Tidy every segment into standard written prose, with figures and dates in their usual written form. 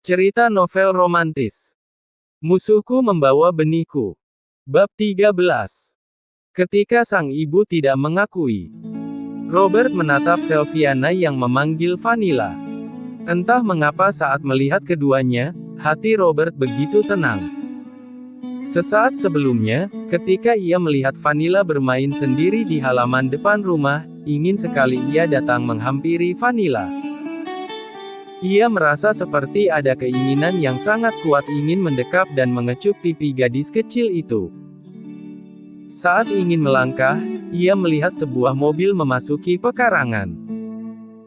Cerita novel romantis. Musuhku membawa benihku. Bab 13. Ketika sang ibu tidak mengakui. Robert menatap Sylviana yang memanggil Vanilla. Entah mengapa saat melihat keduanya, hati Robert begitu tenang. Sesaat sebelumnya, ketika ia melihat Vanilla bermain sendiri di halaman depan rumah, ingin sekali ia datang menghampiri Vanilla. Ia merasa seperti ada keinginan yang sangat kuat ingin mendekap dan mengecup pipi gadis kecil itu. Saat ingin melangkah, ia melihat sebuah mobil memasuki pekarangan.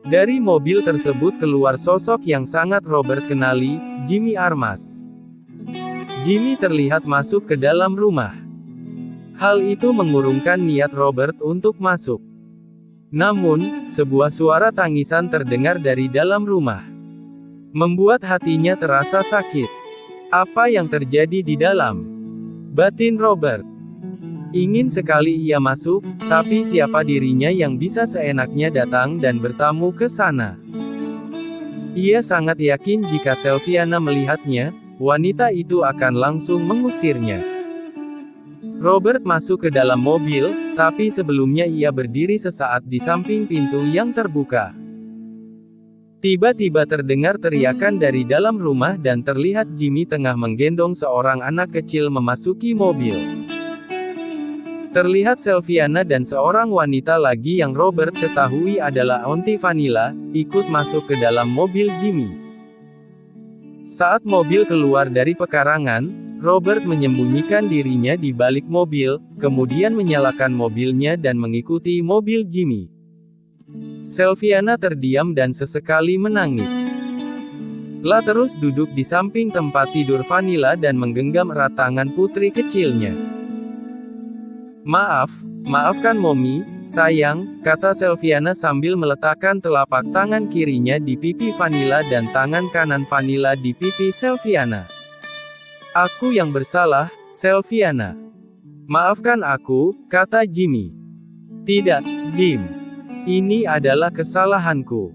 Dari mobil tersebut keluar sosok yang sangat Robert kenali, Jimmy Armas. Jimmy terlihat masuk ke dalam rumah. Hal itu mengurungkan niat Robert untuk masuk. Namun, sebuah suara tangisan terdengar dari dalam rumah. Membuat hatinya terasa sakit. Apa yang terjadi di dalam batin Robert? Ingin sekali ia masuk, tapi siapa dirinya yang bisa seenaknya datang dan bertamu ke sana? Ia sangat yakin jika Sylviana melihatnya, wanita itu akan langsung mengusirnya. Robert masuk ke dalam mobil, tapi sebelumnya ia berdiri sesaat di samping pintu yang terbuka. Tiba-tiba terdengar teriakan dari dalam rumah dan terlihat Jimmy tengah menggendong seorang anak kecil memasuki mobil. Terlihat Sylviana dan seorang wanita lagi yang Robert ketahui adalah Auntie Vanilla, ikut masuk ke dalam mobil Jimmy. Saat mobil keluar dari pekarangan, Robert menyembunyikan dirinya di balik mobil, kemudian menyalakan mobilnya dan mengikuti mobil Jimmy. Sylviana terdiam dan sesekali menangis. La terus duduk di samping tempat tidur Vanilla dan menggenggam erat tangan putri kecilnya. Maafkan Mommy, sayang, kata Sylviana sambil meletakkan telapak tangan kirinya di pipi Vanilla dan tangan kanan Vanilla di pipi Sylviana. Aku yang bersalah, Sylviana. Maafkan aku, kata Jimmy. Tidak, Jim. Ini adalah kesalahanku.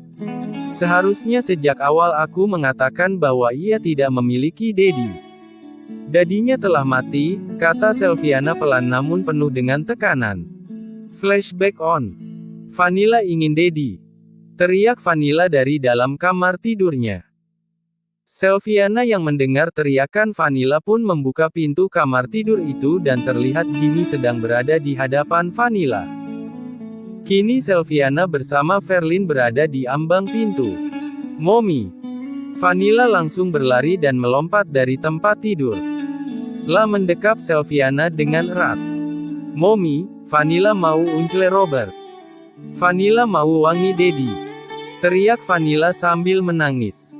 Seharusnya sejak awal aku mengatakan bahwa ia tidak memiliki Daddy. Dadinya telah mati, kata Sylviana pelan namun penuh dengan tekanan. Flashback on. Vanilla ingin Daddy. Teriak Vanilla dari dalam kamar tidurnya. Sylviana yang mendengar teriakan Vanilla pun membuka pintu kamar tidur itu dan terlihat Jimmy sedang berada di hadapan Vanilla. Kini Sylviana bersama Verlin berada di ambang pintu. Mommy. Vanilla langsung berlari dan melompat dari tempat tidur. La mendekap Sylviana dengan erat. Mommy, Vanilla mau uncle Robert. Vanilla mau wangi Daddy. Teriak Vanilla sambil menangis.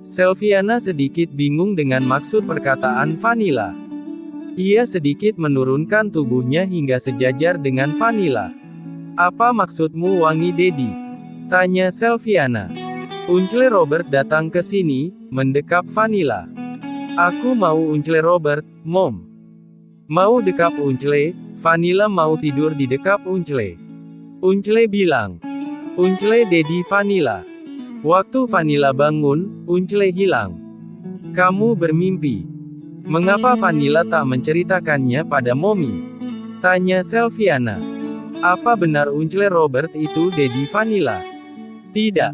Sylviana sedikit bingung dengan maksud perkataan Vanilla. Ia sedikit menurunkan tubuhnya hingga sejajar dengan Vanilla. Apa maksudmu wangi Daddy? Tanya Sylviana. Uncle Robert datang ke sini, mendekap Vanilla. Aku mau uncle Robert, Mom. Mau dekap uncle, Vanilla mau tidur di dekap uncle. Uncle bilang. Uncle Daddy Vanilla. Waktu Vanilla bangun, uncle hilang. Kamu bermimpi. Mengapa Vanilla tak menceritakannya pada Mommy? Tanya Sylviana. Apa benar uncle Robert itu Daddy Vanilla? Tidak.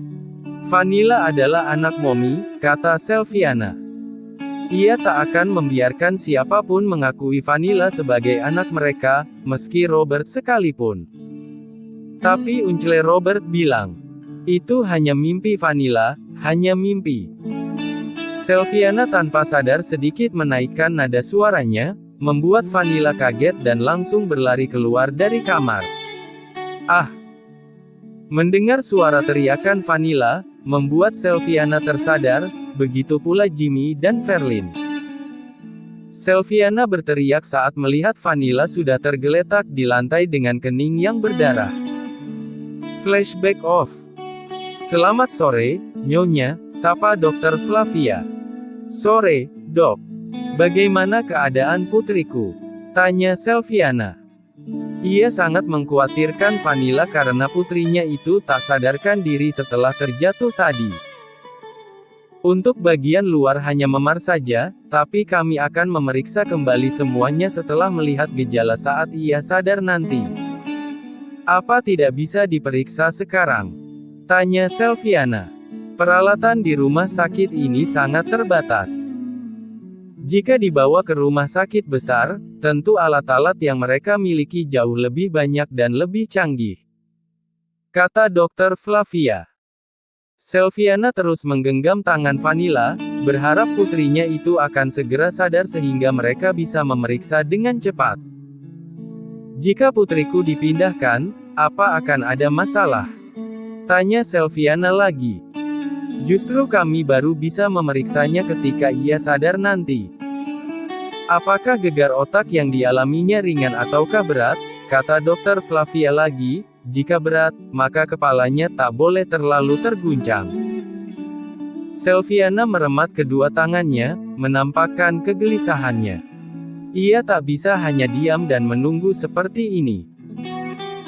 Vanilla adalah anak Mommy, kata Sylviana. Ia tak akan membiarkan siapapun mengakui Vanilla sebagai anak mereka, meski Robert sekalipun. Tapi uncle Robert bilang, itu hanya mimpi Vanilla, hanya mimpi. Sylviana tanpa sadar sedikit menaikkan nada suaranya, membuat Vanilla kaget dan langsung berlari keluar dari kamar. Ah! Mendengar suara teriakan Vanilla, membuat Sylviana tersadar, begitu pula Jimmy dan Verlin. Sylviana berteriak saat melihat Vanilla sudah tergeletak di lantai dengan kening yang berdarah. Flashback off. Selamat sore, Nyonya, sapa Dr. Flavia. Sore, Dok. Bagaimana keadaan putriku? Tanya Sylviana. Ia sangat mengkhawatirkan Vanilla karena putrinya itu tak sadarkan diri setelah terjatuh tadi. Untuk bagian luar hanya memar saja, tapi kami akan memeriksa kembali semuanya setelah melihat gejala saat ia sadar nanti. Apa tidak bisa diperiksa sekarang? Tanya Selviana. Peralatan di rumah sakit ini sangat terbatas. Jika dibawa ke rumah sakit besar, tentu alat-alat yang mereka miliki jauh lebih banyak dan lebih canggih. Kata Dr. Flavia. Selviana terus menggenggam tangan Vanilla, berharap putrinya itu akan segera sadar sehingga mereka bisa memeriksa dengan cepat. Jika putriku dipindahkan, apa akan ada masalah? Tanya Selviana lagi. Justru kami baru bisa memeriksanya ketika ia sadar nanti. Apakah gegar otak yang dialaminya ringan ataukah berat? Kata Dr. Flavia lagi. Jika berat, maka kepalanya tak boleh terlalu terguncang. Selviana meremat kedua tangannya, menampakkan kegelisahannya. Ia tak bisa hanya diam dan menunggu seperti ini.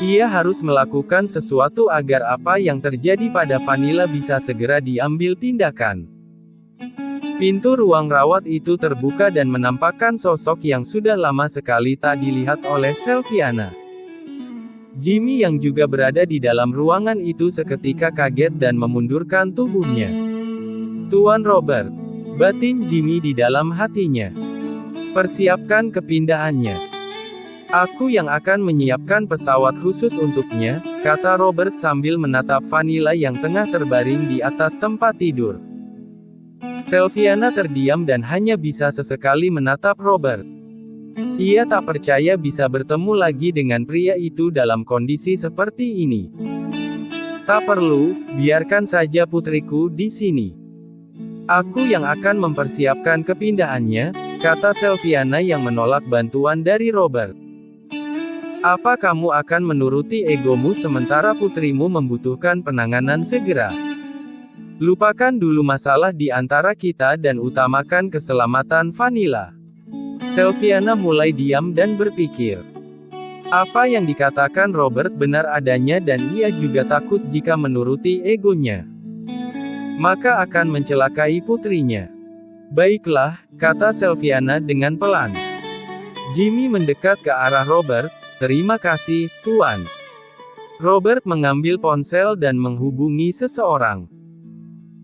Ia harus melakukan sesuatu agar apa yang terjadi pada Vanilla bisa segera diambil tindakan. Pintu ruang rawat itu terbuka dan menampakkan sosok yang sudah lama sekali tak dilihat oleh Selviana. Jimmy yang juga berada di dalam ruangan itu seketika kaget dan memundurkan tubuhnya. Tuan Robert, batin Jimmy di dalam hatinya. Persiapkan kepindahannya. Aku yang akan menyiapkan pesawat khusus untuknya, kata Robert sambil menatap Vanilla yang tengah terbaring di atas tempat tidur. Selviana terdiam dan hanya bisa sesekali menatap Robert. Ia tak percaya bisa bertemu lagi dengan pria itu dalam kondisi seperti ini. Tak perlu, biarkan saja putriku di sini. Aku yang akan mempersiapkan kepindahannya, kata Selviana yang menolak bantuan dari Robert. Apa kamu akan menuruti egomu sementara putrimu membutuhkan penanganan segera? Lupakan dulu masalah di antara kita dan utamakan keselamatan Vanilla. Selviana mulai diam dan berpikir. Apa yang dikatakan Robert benar adanya dan ia juga takut jika menuruti egonya. Maka akan mencelakai putrinya. Baiklah, kata Selviana dengan pelan. Jimmy mendekat ke arah Robert. Terima kasih, Tuan. Robert mengambil ponsel dan menghubungi seseorang.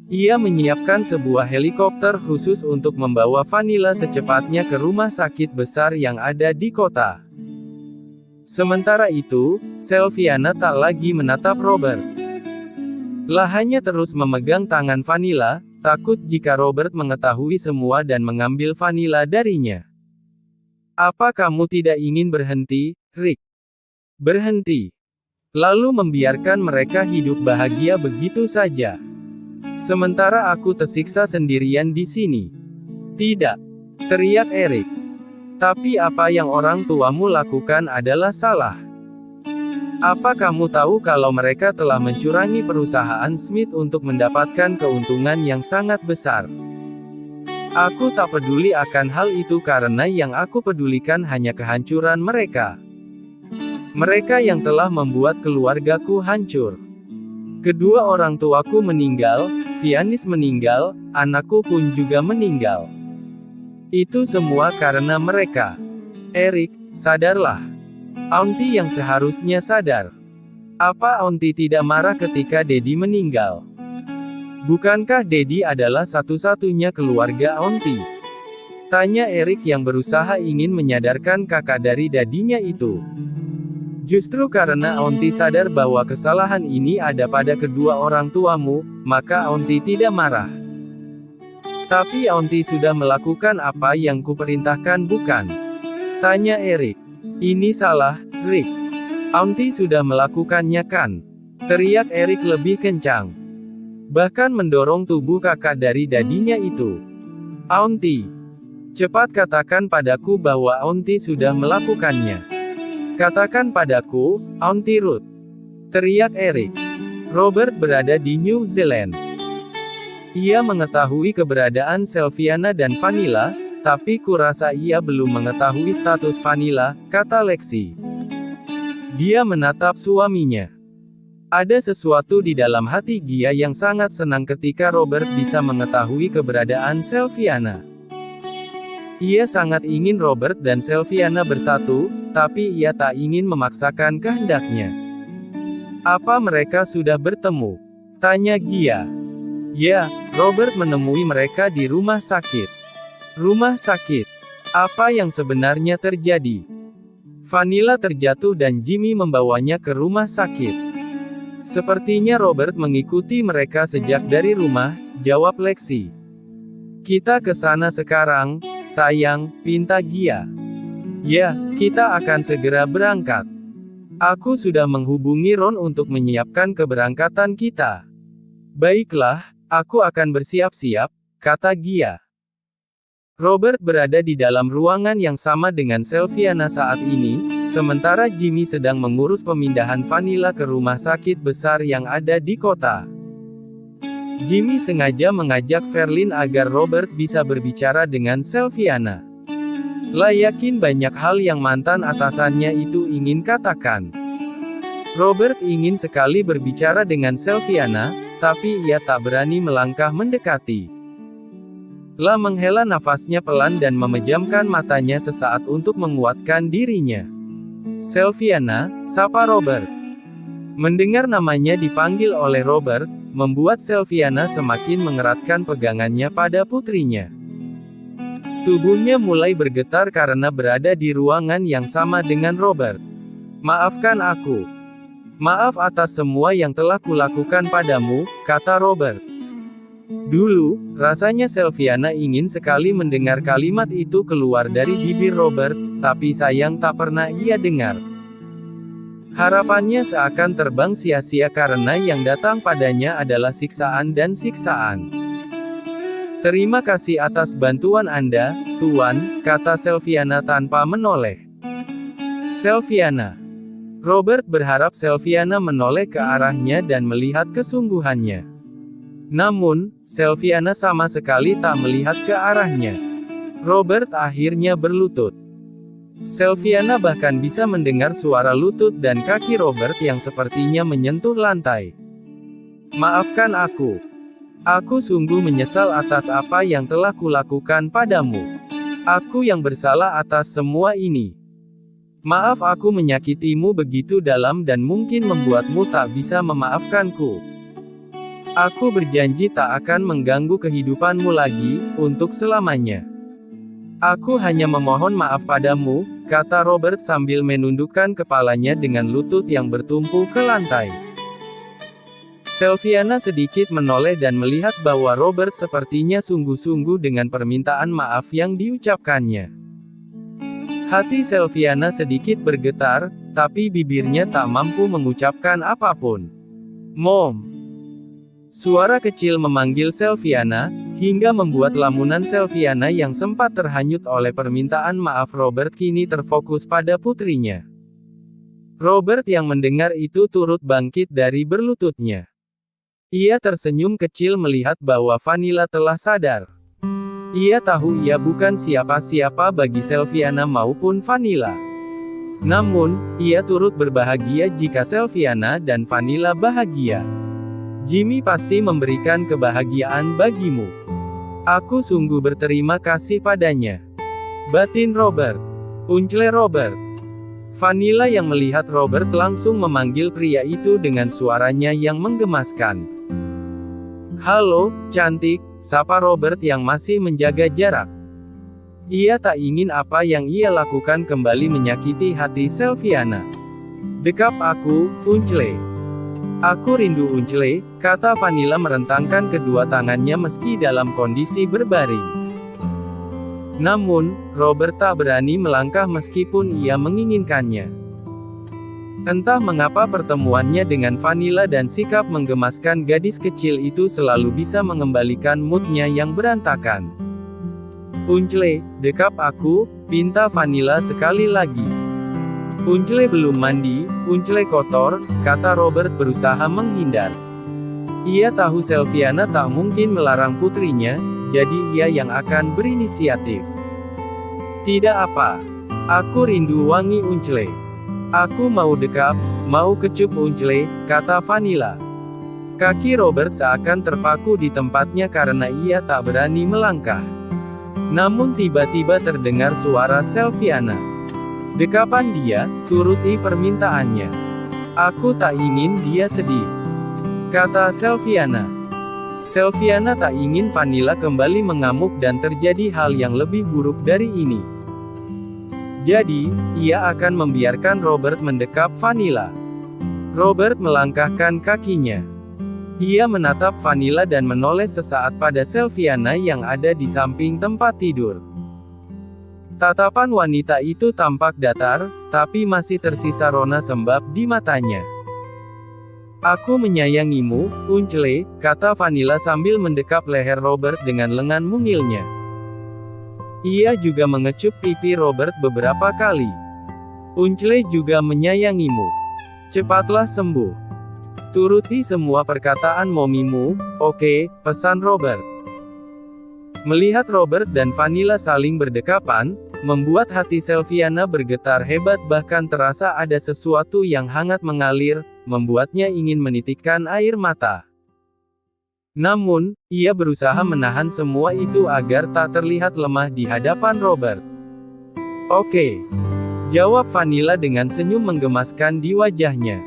Ia menyiapkan sebuah helikopter khusus untuk membawa Vanilla secepatnya ke rumah sakit besar yang ada di kota. Sementara itu, Selviana tak lagi menatap Robert. Hanya terus memegang tangan Vanilla, takut jika Robert mengetahui semua dan mengambil Vanilla darinya. Apa kamu tidak ingin berhenti, Rick? Berhenti. Lalu membiarkan mereka hidup bahagia begitu saja. Sementara aku tersiksa sendirian di sini. Tidak, teriak Eric. Tapi apa yang orang tuamu lakukan adalah salah. Apa kamu tahu kalau mereka telah mencurangi perusahaan Smith untuk mendapatkan keuntungan yang sangat besar? Aku tak peduli akan hal itu karena yang aku pedulikan hanya kehancuran mereka. Mereka yang telah membuat keluargaku hancur. Kedua orang tuaku meninggal, Vianis meninggal, anakku pun juga meninggal. Itu semua karena mereka. Eric, sadarlah. Auntie yang seharusnya sadar. Apa Auntie tidak marah ketika Daddy meninggal? Bukankah Daddy adalah satu-satunya keluarga Auntie? Tanya Eric yang berusaha ingin menyadarkan kakak dari dadinya itu. Justru karena Auntie sadar bahwa kesalahan ini ada pada kedua orang tuamu, maka Auntie tidak marah. Tapi Auntie sudah melakukan apa yang kuperintahkan bukan? Tanya Eric. Ini salah, Rick. Auntie sudah melakukannya kan? Teriak Eric lebih kencang. Bahkan mendorong tubuh kakak dari dadinya itu. Auntie. Cepat katakan padaku bahwa Auntie sudah melakukannya. Katakan padaku, Auntie Ruth. Teriak Eric. Robert berada di New Zealand. Ia mengetahui keberadaan Selviana dan Vanilla, tapi kurasa ia belum mengetahui status Vanilla, kata Lexi. Dia menatap suaminya. Ada sesuatu di dalam hati Gia yang sangat senang ketika Robert bisa mengetahui keberadaan Sylviana. Ia sangat ingin Robert dan Sylviana bersatu, tapi ia tak ingin memaksakan kehendaknya. Apa mereka sudah bertemu? Tanya Gia. Ya, Robert menemui mereka di rumah sakit. Rumah sakit. Apa yang sebenarnya terjadi? Vanilla terjatuh dan Jimmy membawanya ke rumah sakit. Sepertinya Robert mengikuti mereka sejak dari rumah, jawab Lexi. Kita ke sana sekarang, sayang, pinta Gia. Ya, kita akan segera berangkat. Aku sudah menghubungi Ron untuk menyiapkan keberangkatan kita. Baiklah, aku akan bersiap-siap, kata Gia. Robert berada di dalam ruangan yang sama dengan Sylviana saat ini, sementara Jimmy sedang mengurus pemindahan Vanilla ke rumah sakit besar yang ada di kota. Jimmy sengaja mengajak Verlin agar Robert bisa berbicara dengan Sylviana. Yakin banyak hal yang mantan atasannya itu ingin katakan. Robert ingin sekali berbicara dengan Sylviana, tapi ia tak berani melangkah mendekati. Menghela nafasnya pelan dan memejamkan matanya sesaat untuk menguatkan dirinya. Sylviana, sapa Robert. Mendengar namanya dipanggil oleh Robert, membuat Sylviana semakin mengeratkan pegangannya pada putrinya. Tubuhnya mulai bergetar karena berada di ruangan yang sama dengan Robert. Maafkan aku. Maaf atas semua yang telah kulakukan padamu, kata Robert. Dulu, rasanya Sylviana ingin sekali mendengar kalimat itu keluar dari bibir Robert, tapi sayang tak pernah ia dengar. Harapannya seakan terbang sia-sia karena yang datang padanya adalah siksaan dan siksaan. Terima kasih atas bantuan Anda, Tuan, kata Sylviana tanpa menoleh. Sylviana. Robert berharap Sylviana menoleh ke arahnya dan melihat kesungguhannya. Namun, Sylviana sama sekali tak melihat ke arahnya. Robert akhirnya berlutut. Sylviana bahkan bisa mendengar suara lutut dan kaki Robert yang sepertinya menyentuh lantai. Maafkan aku. Aku sungguh menyesal atas apa yang telah kulakukan padamu. Aku yang bersalah atas semua ini. Maaf aku menyakitimu begitu dalam dan mungkin membuatmu tak bisa memaafkanku. Aku berjanji tak akan mengganggu kehidupanmu lagi, untuk selamanya. Aku hanya memohon maaf padamu, kata Robert sambil menundukkan kepalanya dengan lutut yang bertumpu ke lantai. Sylviana sedikit menoleh dan melihat bahwa Robert sepertinya sungguh-sungguh dengan permintaan maaf yang diucapkannya. Hati Sylviana sedikit bergetar, tapi bibirnya tak mampu mengucapkan apapun. Mom. Suara kecil memanggil Sylviana, hingga membuat lamunan Sylviana yang sempat terhanyut oleh permintaan maaf Robert kini terfokus pada putrinya. Robert yang mendengar itu turut bangkit dari berlututnya. Ia tersenyum kecil melihat bahwa Vanilla telah sadar. Ia tahu ia bukan siapa-siapa bagi Sylviana maupun Vanilla. Namun, ia turut berbahagia jika Sylviana dan Vanilla bahagia. Jimmy pasti memberikan kebahagiaan bagimu. Aku sungguh berterima kasih padanya. Batin Robert. Uncle Robert. Vanilla yang melihat Robert langsung memanggil pria itu dengan suaranya yang menggemaskan. Halo, cantik, sapa Robert yang masih menjaga jarak. Ia tak ingin apa yang ia lakukan kembali menyakiti hati Sylviana. Dekap aku, Uncle. Aku rindu Uncle, kata Vanilla merentangkan kedua tangannya meski dalam kondisi berbaring. Namun, Robert tak berani melangkah meskipun ia menginginkannya. Entah mengapa pertemuannya dengan Vanilla dan sikap menggemaskan gadis kecil itu selalu bisa mengembalikan moodnya yang berantakan. Uncle, dekap aku, pinta Vanilla sekali lagi. Uncle belum mandi, Uncle kotor, kata Robert berusaha menghindar. Ia tahu Sylviana tak mungkin melarang putrinya, jadi ia yang akan berinisiatif. Tidak apa. Aku rindu wangi Uncle. Aku mau dekap, mau kecup Uncle, kata Vanilla. Kaki Robert seakan terpaku di tempatnya karena ia tak berani melangkah. Namun tiba-tiba terdengar suara Sylviana. Dekapan dia, turuti permintaannya. Aku tak ingin dia sedih, kata Sylviana. Sylviana tak ingin Vanilla kembali mengamuk dan terjadi hal yang lebih buruk dari ini. Jadi, ia akan membiarkan Robert mendekap Vanilla. Robert melangkahkan kakinya. Ia menatap Vanilla dan menoleh sesaat pada Sylviana yang ada di samping tempat tidur. Tatapan wanita itu tampak datar, tapi masih tersisa rona sembab di matanya. Aku menyayangimu, Uncle, kata Vanilla sambil mendekap leher Robert dengan lengan mungilnya. Ia juga mengecup pipi Robert beberapa kali. Uncle juga menyayangimu. Cepatlah sembuh. Turuti semua perkataan momimu, oke, pesan Robert. Melihat Robert dan Vanilla saling berdekapan, membuat hati Sylviana bergetar hebat bahkan terasa ada sesuatu yang hangat mengalir, membuatnya ingin menitikkan air mata. Namun, ia berusaha menahan semua itu agar tak terlihat lemah di hadapan Robert. Oke, jawab Vanilla dengan senyum menggemaskan di wajahnya.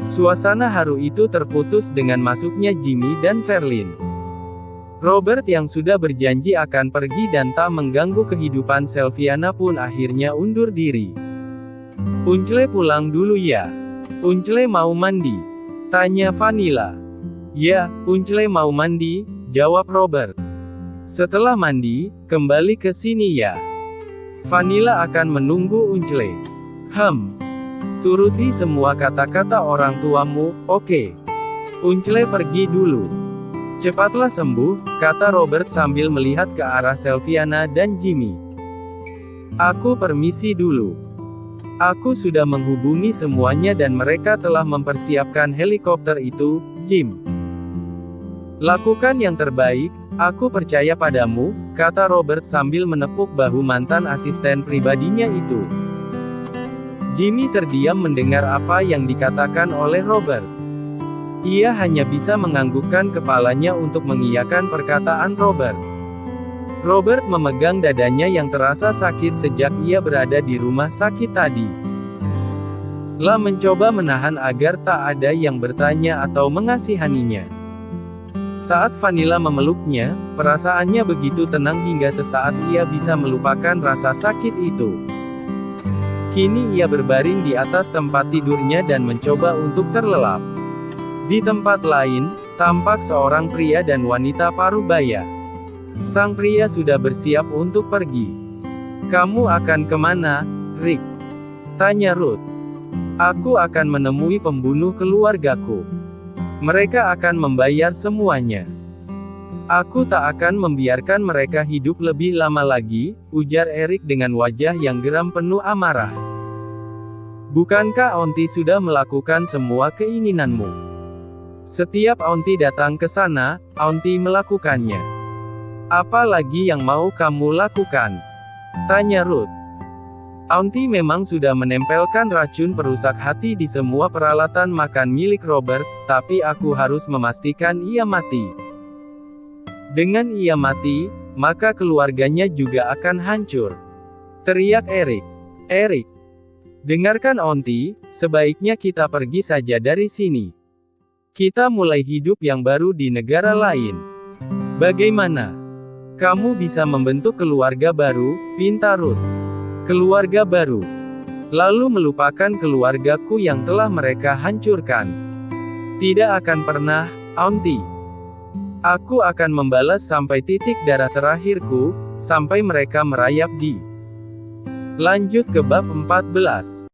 Suasana haru itu terputus dengan masuknya Jimmy dan Verlin. Robert yang sudah berjanji akan pergi dan tak mengganggu kehidupan Sylviana pun akhirnya undur diri. Uncle pulang dulu ya. Uncle mau mandi, tanya Vanilla. Ya, Uncle mau mandi, jawab Robert. Setelah mandi, kembali ke sini ya. Vanilla akan menunggu Uncle. Turuti semua kata-kata orang tuamu, oke. Uncle pergi dulu. Cepatlah sembuh, kata Robert sambil melihat ke arah Sylviana dan Jimmy. Aku permisi dulu. Aku sudah menghubungi semuanya dan mereka telah mempersiapkan helikopter itu, Jim. Lakukan yang terbaik, aku percaya padamu, kata Robert sambil menepuk bahu mantan asisten pribadinya itu. Jimmy terdiam mendengar apa yang dikatakan oleh Robert. Ia hanya bisa menganggukkan kepalanya untuk mengiyakan perkataan Robert. Robert memegang dadanya yang terasa sakit sejak ia berada di rumah sakit tadi. Lah mencoba menahan agar tak ada yang bertanya atau mengasihaninya. Saat Vanilla memeluknya, perasaannya begitu tenang hingga sesaat ia bisa melupakan rasa sakit itu. Kini ia berbaring di atas tempat tidurnya dan mencoba untuk terlelap. Di tempat lain, tampak seorang pria dan wanita parubaya. Sang pria sudah bersiap untuk pergi. Kamu akan kemana, Rick? Tanya Ruth. Aku akan menemui pembunuh keluargaku. Mereka akan membayar semuanya. Aku tak akan membiarkan mereka hidup lebih lama lagi, ujar Eric dengan wajah yang geram penuh amarah. Bukankah Auntie sudah melakukan semua keinginanmu? Setiap Auntie datang ke sana, Auntie melakukannya. Apa lagi yang mau kamu lakukan? Tanya Ruth. Auntie memang sudah menempelkan racun perusak hati di semua peralatan makan milik Robert, tapi aku harus memastikan ia mati. Dengan ia mati, maka keluarganya juga akan hancur. Teriak Eric. Eric, dengarkan Auntie, sebaiknya kita pergi saja dari sini. Kita mulai hidup yang baru di negara lain. Bagaimana? Kamu bisa membentuk keluarga baru, pinta Ruth. Keluarga baru. Lalu melupakan keluargaku yang telah mereka hancurkan. Tidak akan pernah, Auntie. Aku akan membalas sampai titik darah terakhirku, sampai mereka merayap di. Lanjut ke bab 14.